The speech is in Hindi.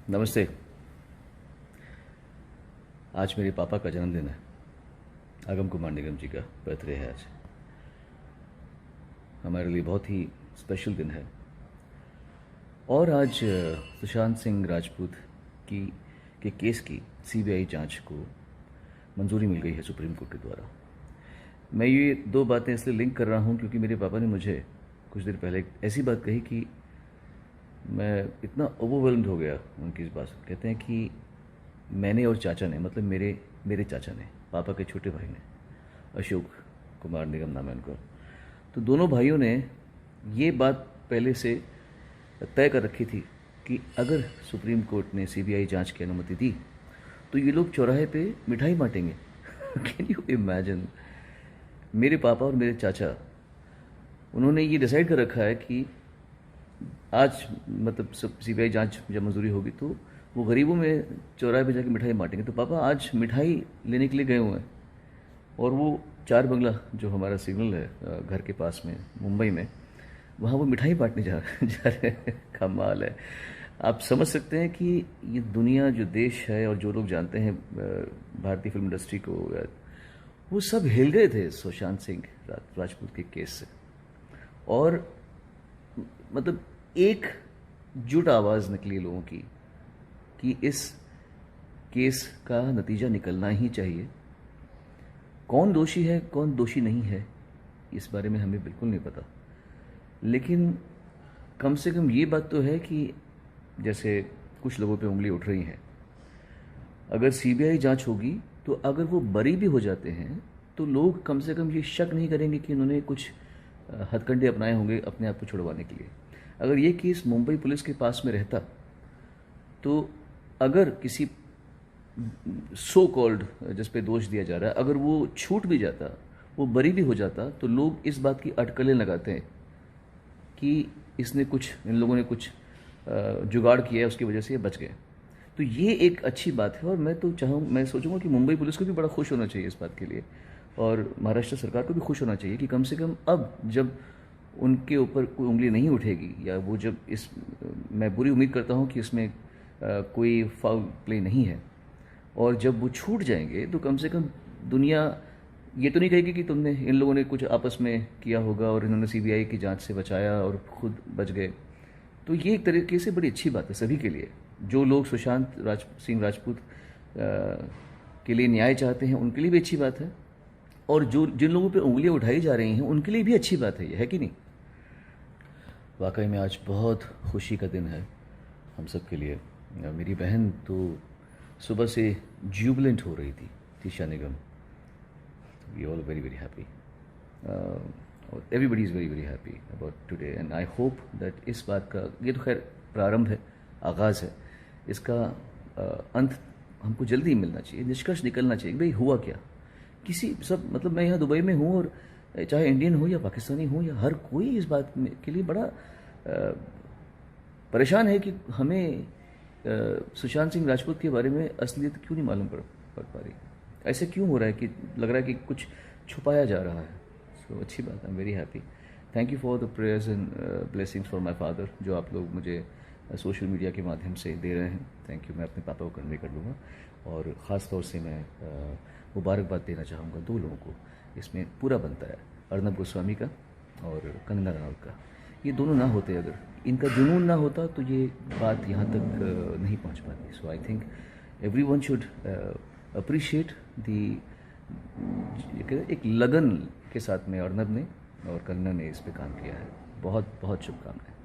नमस्ते। आज मेरे पापा का जन्मदिन है। अगम कुमार निगम जी का बर्थडे है आज। हमारे लिए बहुत ही स्पेशल दिन है। और आज सुशांत सिंह राजपूत की के केस की सीबीआई जांच को मंजूरी मिल गई है सुप्रीम कोर्ट के द्वारा। मैं ये दो बातें इसलिए लिंक कर रहा हूँ क्योंकि मेरे पापा ने मुझे कुछ देर पहले एक ऐसी बात कही कि मैं इतना ओवरवेल्म्ड हो गया उनकी इस बात से। कहते हैं कि मैंने और चाचा ने, मतलब मेरे चाचा ने, पापा के छोटे भाई ने, अशोक कुमार निगम नाम है उनका, तो दोनों भाइयों ने ये बात पहले से तय कर रखी थी कि अगर सुप्रीम कोर्ट ने सीबीआई जांच की अनुमति दी तो ये लोग चौराहे पे मिठाई बांटेंगे। Can you imagine? मेरे पापा और मेरे चाचा, उन्होंने ये डिसाइड कर रखा है कि आज मतलब सब सीबीआई जांच जब मंजूरी होगी तो वो गरीबों में चौराहे पे जाके मिठाई बांटेंगे। तो पापा आज मिठाई लेने के लिए गए हुए हैं और वो चार बंगला जो हमारा सिग्नल है घर के पास में मुंबई में, वहाँ वो मिठाई बांटने जा रहे हैं। कमाल है। आप समझ सकते हैं कि ये दुनिया, जो देश है और जो लोग जानते हैं भारतीय फिल्म इंडस्ट्री को, वो सब हिल गए थे सुशांत सिंह राजपूत के केस से। और मतलब एक जुट आवाज़ निकली लोगों की कि इस केस का नतीजा निकलना ही चाहिए। कौन दोषी है कौन दोषी नहीं है इस बारे में हमें बिल्कुल नहीं पता, लेकिन कम से कम ये बात तो है कि जैसे कुछ लोगों पे उंगली उठ रही हैं, अगर सीबीआई जांच होगी तो अगर वो बरी भी हो जाते हैं तो लोग कम से कम ये शक नहीं करेंगे कि उन्होंने कुछ हथकंडे अपनाए होंगे अपने आप को छुड़वाने के लिए। अगर ये केस मुंबई पुलिस के पास में रहता तो अगर किसी सो कॉल्ड जिस पे दोष दिया जा रहा है, अगर वो छूट भी जाता, वो बरी भी हो जाता, तो लोग इस बात की अटकलें लगाते हैं कि इन लोगों ने कुछ जुगाड़ किया है, उसकी वजह से ये बच गए। तो ये एक अच्छी बात है और मैं सोचूंगा कि मुंबई पुलिस को भी बड़ा खुश होना चाहिए इस बात के लिए, और महाराष्ट्र सरकार को भी खुश होना चाहिए कि कम से कम अब जब उनके ऊपर कोई उंगली नहीं उठेगी, या वो जब मैं बुरी उम्मीद करता हूँ कि इसमें कोई फाउल प्ले नहीं है, और जब वो छूट जाएंगे तो कम से कम दुनिया ये तो नहीं कहेगी कि तुमने इन लोगों ने कुछ आपस में किया होगा और इन्होंने सीबीआई की जांच से बचाया और खुद बच गए। तो ये एक तरीके से बड़ी अच्छी बात है सभी के लिए। जो लोग सुशांत सिंह राजपूत के लिए न्याय चाहते हैं उनके लिए भी अच्छी बात है, और जिन लोगों पे उंगलियां उठाई जा रही हैं उनके लिए भी अच्छी बात है, ये है कि नहीं? वाकई में आज बहुत खुशी का दिन है हम सब के लिए। मेरी बहन तो सुबह से जुबिलेंट हो रही थी, Tisha Nigam. We all very very happy, everybody is very very happy about today, and I hope that इस बात का, ये तो खैर प्रारंभ है, आगाज़ है, इसका अंत हमको जल्दी मिलना चाहिए, निष्कर्ष निकलना चाहिए भाई हुआ क्या। मतलब मैं यहाँ दुबई में हूँ और चाहे इंडियन हो या पाकिस्तानी हो या हर कोई इस बात के लिए बड़ा परेशान है कि हमें सुशांत सिंह राजपूत के बारे में असलियत क्यों नहीं मालूम पड़ पा रही। ऐसे क्यों हो रहा है कि लग रहा है कि कुछ छुपाया जा रहा है। सो अच्छी बात, I am very happy. Thank you for the prayers and blessings for my father, जो आप लोग मुझे सोशल मीडिया के माध्यम से दे रहे हैं। Thank you. मैं अपने पापा को कन्वे कर लूँगा, और ख़ास तौर से मैं मुबारकबाद देना चाहूँगा दो लोगों को, इसमें पूरा बनता है, अर्नब गोस्वामी का और कंगना रनौत का। ये दोनों ना होते, अगर इनका जुनून ना होता तो ये बात यहाँ तक नहीं पहुँच पाती। So I think everyone should appreciate the, एक लगन के साथ में अर्नब ने और कंगना ने इस पे काम किया है। बहुत बहुत शुभकामनाएं।